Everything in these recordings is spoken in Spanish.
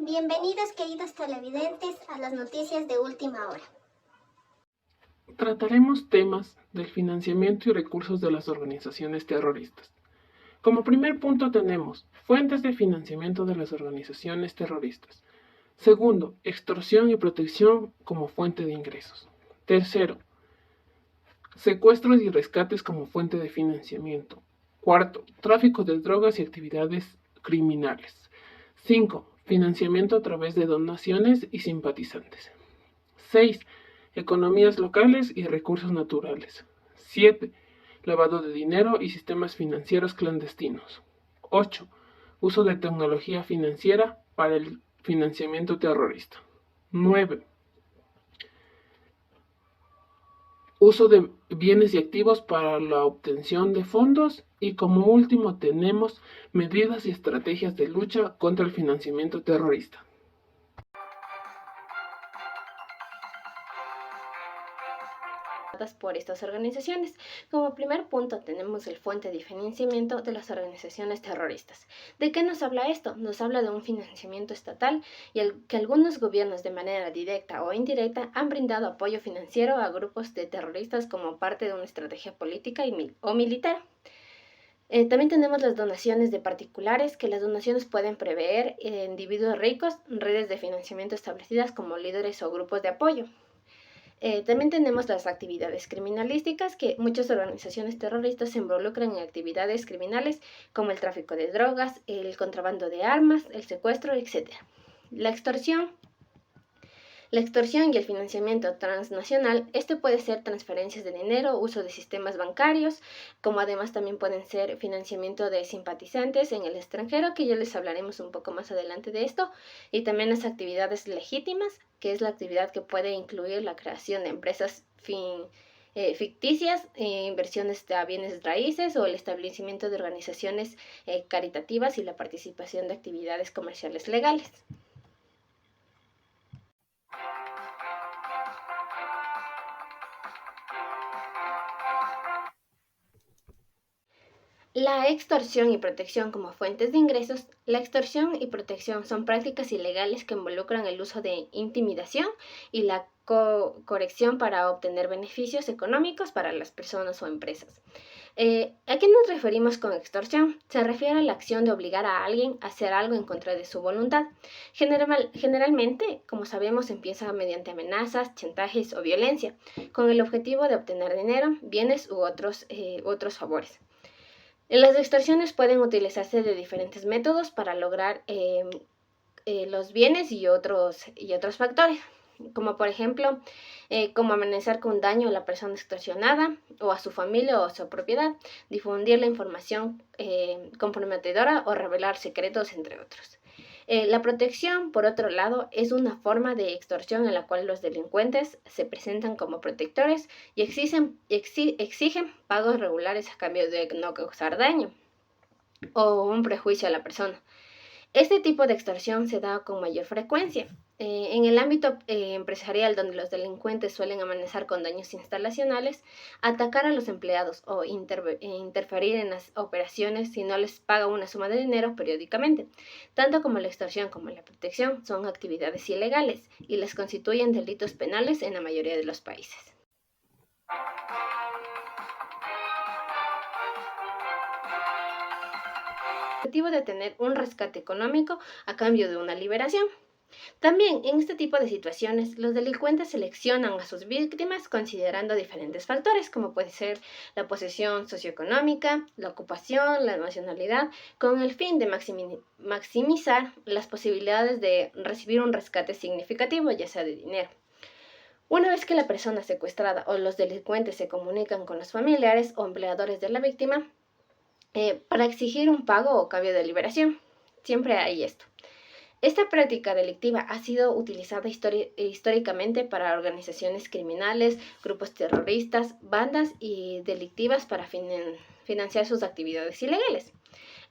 Bienvenidos, queridos televidentes, a las noticias de última hora. Trataremos temas del financiamiento y recursos de las organizaciones terroristas. Como primer punto tenemos fuentes de financiamiento de las organizaciones terroristas. Segundo, extorsión y protección como fuente de ingresos. Tercero, secuestros y rescates como fuente de financiamiento. Cuarto, tráfico de drogas y actividades criminales. 5. Financiamiento a través de donaciones y simpatizantes. 6. Economías locales y recursos naturales. 7. Lavado de dinero y sistemas financieros clandestinos. 8. Uso de tecnología financiera para el financiamiento terrorista. 9. Uso de bienes y activos para la obtención de fondos. Y como último tenemos medidas y estrategias de lucha contra el financiamiento terrorista. Por estas organizaciones. Como primer punto tenemos el fuente de financiamiento de las organizaciones terroristas. ¿De qué nos habla esto? Nos habla de un financiamiento estatal y que algunos gobiernos de manera directa o indirecta han brindado apoyo financiero a grupos de terroristas como parte de una estrategia política o militar. También tenemos las donaciones de particulares, que las donaciones pueden prever individuos ricos, redes de financiamiento establecidas como líderes o grupos de apoyo. También tenemos las actividades criminalísticas, que muchas organizaciones terroristas se involucran en actividades criminales como el tráfico de drogas, el contrabando de armas, el secuestro, etc. La extorsión y el financiamiento transnacional, puede ser transferencias de dinero, uso de sistemas bancarios, como además también pueden ser financiamiento de simpatizantes en el extranjero, que ya les hablaremos un poco más adelante de esto, y también las actividades legítimas, que es la actividad que puede incluir la creación de empresas ficticias, inversiones a bienes raíces o el establecimiento de organizaciones caritativas y la participación de actividades comerciales legales. La extorsión y protección como fuentes de ingresos. La extorsión y protección son prácticas ilegales que involucran el uso de intimidación y la coerción para obtener beneficios económicos para las personas o empresas. ¿A qué nos referimos con extorsión? Se refiere a la acción de obligar a alguien a hacer algo en contra de su voluntad. Generalmente, como sabemos, empieza mediante amenazas, chantajes o violencia, con el objetivo de obtener dinero, bienes u otros favores. Las extorsiones pueden utilizarse de diferentes métodos para lograr los bienes y otros factores, como por ejemplo, como amenazar con daño a la persona extorsionada o a su familia o a su propiedad, difundir la información comprometedora o revelar secretos, entre otros. La protección, por otro lado, es una forma de extorsión en la cual los delincuentes se presentan como protectores y exigen pagos regulares a cambio de no causar daño o un prejuicio a la persona. Este tipo de extorsión se da con mayor frecuencia en el ámbito empresarial, donde los delincuentes suelen amenazar con daños instalacionales, atacar a los empleados o interferir en las operaciones si no les paga una suma de dinero periódicamente. Tanto como la extorsión como la protección son actividades ilegales y las constituyen delitos penales en la mayoría de los países. El objetivo de tener un rescate económico a cambio de una liberación. También en este tipo de situaciones, los delincuentes seleccionan a sus víctimas considerando diferentes factores, como puede ser la posición socioeconómica, la ocupación, la nacionalidad, con el fin de maximizar las posibilidades de recibir un rescate significativo, ya sea de dinero. Una vez que la persona secuestrada o los delincuentes se comunican con los familiares o empleadores de la víctima, para exigir un pago o cambio de liberación. Siempre hay esto. Esta práctica delictiva ha sido utilizada históricamente para organizaciones criminales, grupos terroristas, bandas y delictivas para financiar sus actividades ilegales.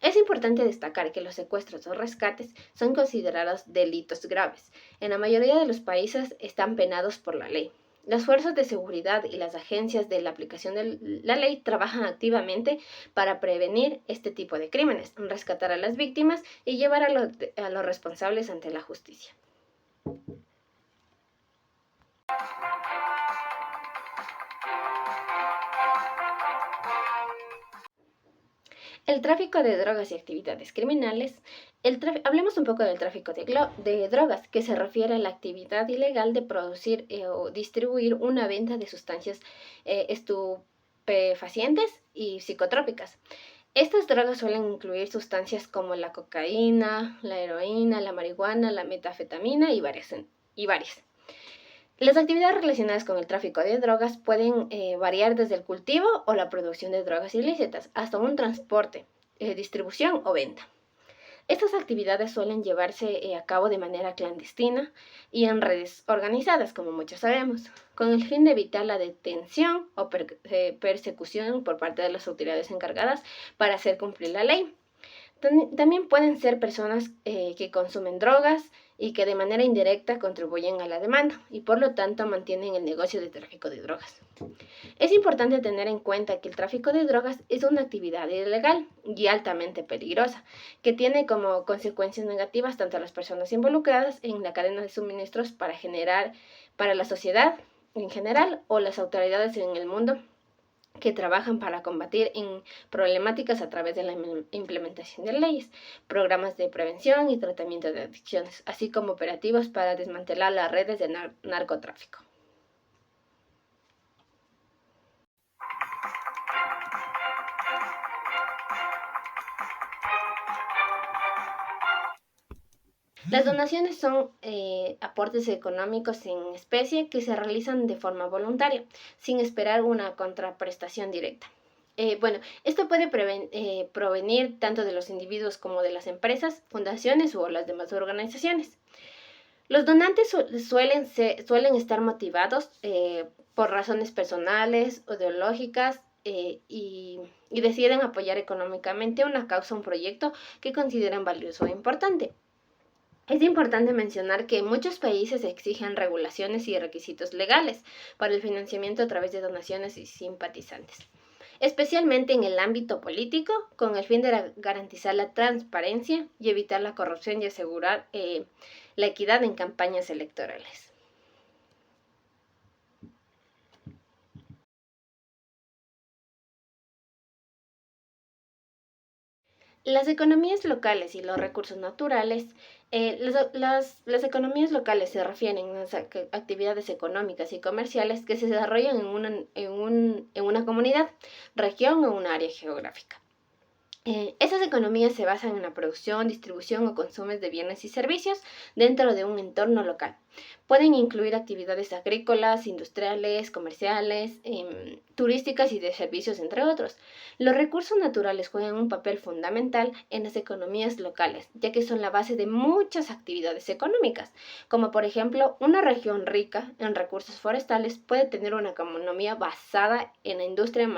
Es importante destacar que los secuestros o rescates son considerados delitos graves. En la mayoría de los países están penados por la ley. Las fuerzas de seguridad y las agencias de la aplicación de la ley trabajan activamente para prevenir este tipo de crímenes, rescatar a las víctimas y llevar a los responsables ante la justicia. El tráfico de drogas y actividades criminales. Hablemos un poco del tráfico de drogas, que se refiere a la actividad ilegal de producir o distribuir una venta de sustancias estupefacientes y psicotrópicas. Estas drogas suelen incluir sustancias como la cocaína, la heroína, la marihuana, la metanfetamina y varias. Las actividades relacionadas con el tráfico de drogas pueden variar desde el cultivo o la producción de drogas ilícitas hasta un transporte, distribución o venta. Estas actividades suelen llevarse a cabo de manera clandestina y en redes organizadas, como muchos sabemos, con el fin de evitar la detención o persecución por parte de las autoridades encargadas para hacer cumplir la ley. También pueden ser personas que consumen drogas y que de manera indirecta contribuyen a la demanda y por lo tanto mantienen el negocio de tráfico de drogas. Es importante tener en cuenta que el tráfico de drogas es una actividad ilegal y altamente peligrosa, que tiene como consecuencias negativas tanto a las personas involucradas en la cadena de suministros para la sociedad en general o las autoridades en el mundo que trabajan para combatir problemáticas a través de la implementación de leyes, programas de prevención y tratamiento de adicciones, así como operativos para desmantelar las redes de narcotráfico. Las donaciones son aportes económicos en especie que se realizan de forma voluntaria, sin esperar una contraprestación directa. Esto puede provenir tanto de los individuos como de las empresas, fundaciones o las demás organizaciones. Los donantes suelen estar motivados por razones personales o ideológicas y deciden apoyar económicamente una causa o un proyecto que consideran valioso o importante. Es importante mencionar que muchos países exigen regulaciones y requisitos legales para el financiamiento a través de donaciones y simpatizantes, especialmente en el ámbito político, con el fin de garantizar la transparencia y evitar la corrupción y asegurar la equidad en campañas electorales. Las economías locales y los recursos naturales. Las economías locales se refieren a las actividades económicas y comerciales que se desarrollan en una comunidad, región o un área geográfica. Esas economías se basan en la producción, distribución o consumo de bienes y servicios dentro de un entorno local. Pueden incluir actividades agrícolas, industriales, comerciales, turísticas y de servicios, entre otros. Los recursos naturales juegan un papel fundamental en las economías locales, ya que son la base de muchas actividades económicas, como por ejemplo, una región rica en recursos forestales puede tener una economía basada en la industria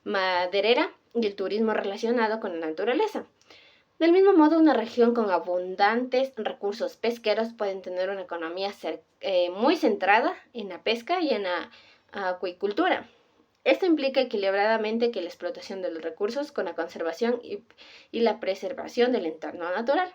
maderera y el turismo relacionado con la naturaleza. Del mismo modo, una región con abundantes recursos pesqueros puede tener una economía muy centrada en la pesca y en la acuicultura. Esto implica equilibradamente que la explotación de los recursos con la conservación y la preservación del entorno natural.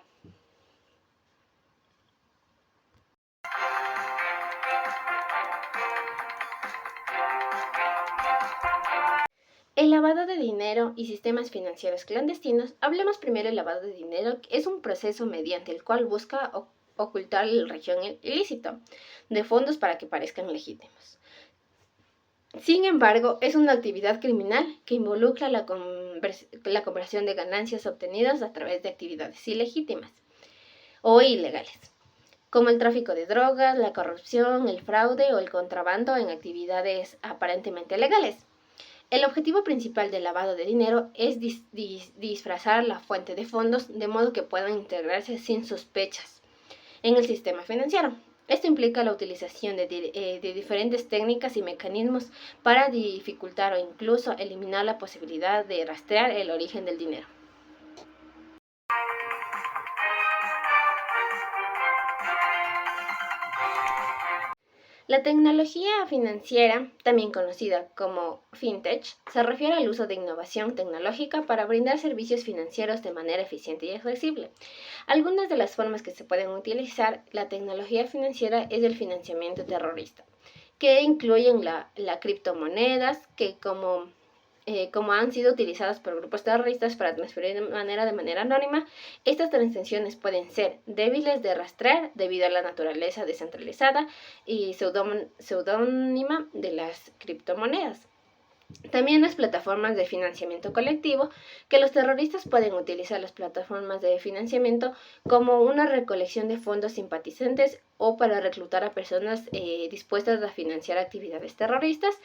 El lavado de dinero y sistemas financieros clandestinos. Hablemos primero del lavado de dinero, que es un proceso mediante el cual busca ocultar la región ilícito de fondos para que parezcan legítimos. Sin embargo, es una actividad criminal que involucra la conversión de ganancias obtenidas a través de actividades ilegítimas o ilegales, como el tráfico de drogas, la corrupción, el fraude o el contrabando en actividades aparentemente legales. El objetivo principal del lavado de dinero es disfrazar la fuente de fondos de modo que puedan integrarse sin sospechas en el sistema financiero. Esto implica la utilización de diferentes técnicas y mecanismos para dificultar o incluso eliminar la posibilidad de rastrear el origen del dinero. La tecnología financiera, también conocida como fintech, se refiere al uso de innovación tecnológica para brindar servicios financieros de manera eficiente y accesible. Algunas de las formas que se pueden utilizar la tecnología financiera es el financiamiento terrorista, que incluyen la criptomonedas, que como han sido utilizadas por grupos terroristas para transferir de manera anónima, estas transacciones pueden ser débiles de rastrear debido a la naturaleza descentralizada y seudónima de las criptomonedas. También las plataformas de financiamiento colectivo, que los terroristas pueden utilizar las plataformas de financiamiento como una recolección de fondos simpatizantes o para reclutar a personas dispuestas a financiar actividades terroristas.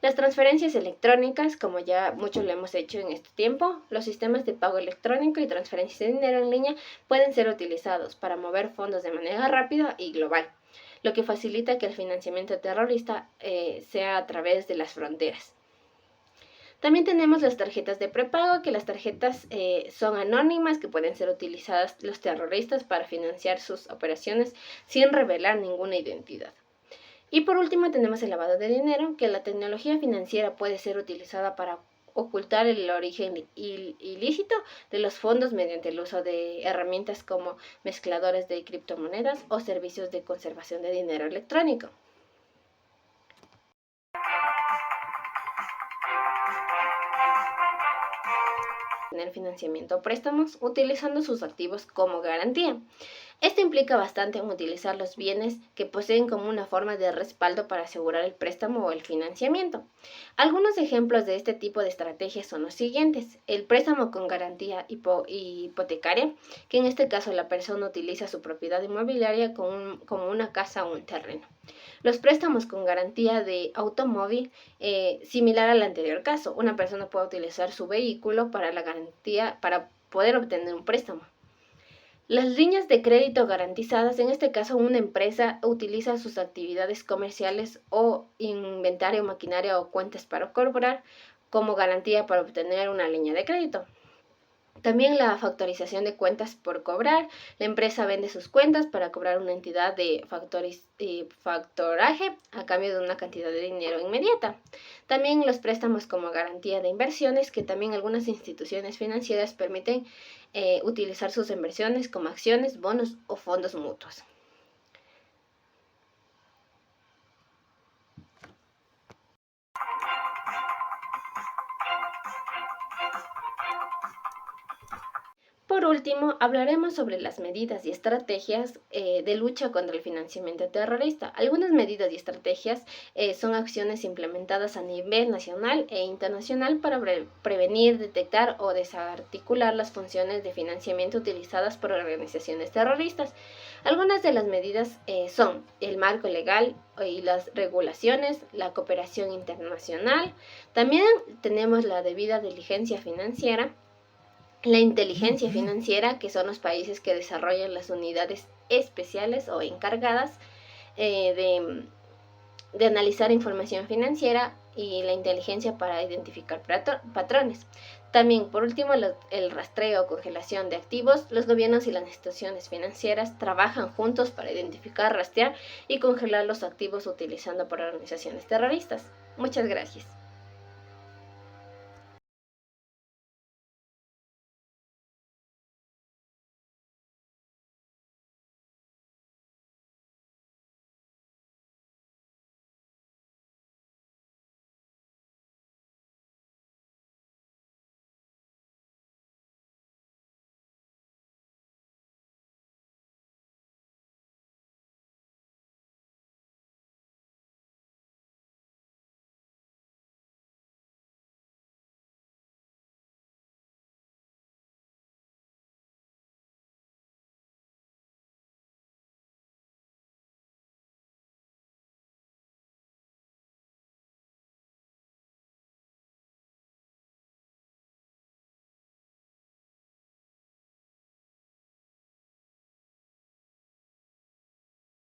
Las transferencias electrónicas, como ya muchos lo hemos hecho en este tiempo, los sistemas de pago electrónico y transferencias de dinero en línea pueden ser utilizados para mover fondos de manera rápida y global, lo que facilita que el financiamiento terrorista sea a través de las fronteras. También tenemos las tarjetas de prepago, que las tarjetas son anónimas, que pueden ser utilizadas los terroristas para financiar sus operaciones sin revelar ninguna identidad. Y por último tenemos el lavado de dinero, que la tecnología financiera puede ser utilizada para ocultar el origen ilícito de los fondos mediante el uso de herramientas como mezcladores de criptomonedas o servicios de conservación de dinero electrónico. Tener financiamiento o préstamos utilizando sus activos como garantía. Esto implica bastante en utilizar los bienes que poseen como una forma de respaldo para asegurar el préstamo o el financiamiento. Algunos ejemplos de este tipo de estrategias son los siguientes: el préstamo con garantía hipotecaria, que en este caso la persona utiliza su propiedad inmobiliaria como una casa o un terreno. Los préstamos con garantía de automóvil, similar al anterior caso, una persona puede utilizar su vehículo para la garantía para poder obtener un préstamo. Las líneas de crédito garantizadas, en este caso una empresa utiliza sus actividades comerciales o inventario, maquinaria o cuentas para cobrar como garantía para obtener una línea de crédito. También la factorización de cuentas por cobrar. La empresa vende sus cuentas para cobrar una entidad de factoraje a cambio de una cantidad de dinero inmediata. También los préstamos como garantía de inversiones, que también algunas instituciones financieras permiten utilizar sus inversiones como acciones, bonos o fondos mutuos. Por último, hablaremos sobre las medidas y estrategias de lucha contra el financiamiento terrorista. Algunas medidas y estrategias son acciones implementadas a nivel nacional e internacional para prevenir, detectar o desarticular las funciones de financiamiento utilizadas por organizaciones terroristas. Algunas de las medidas son el marco legal y las regulaciones, la cooperación internacional. También tenemos la debida diligencia financiera, la inteligencia financiera, que son los países que desarrollan las unidades especiales o encargadas de analizar información financiera, y la inteligencia para identificar patrones. También, por último, el rastreo o congelación de activos. Los gobiernos y las instituciones financieras trabajan juntos para identificar, rastrear y congelar los activos utilizando por organizaciones terroristas. Muchas gracias.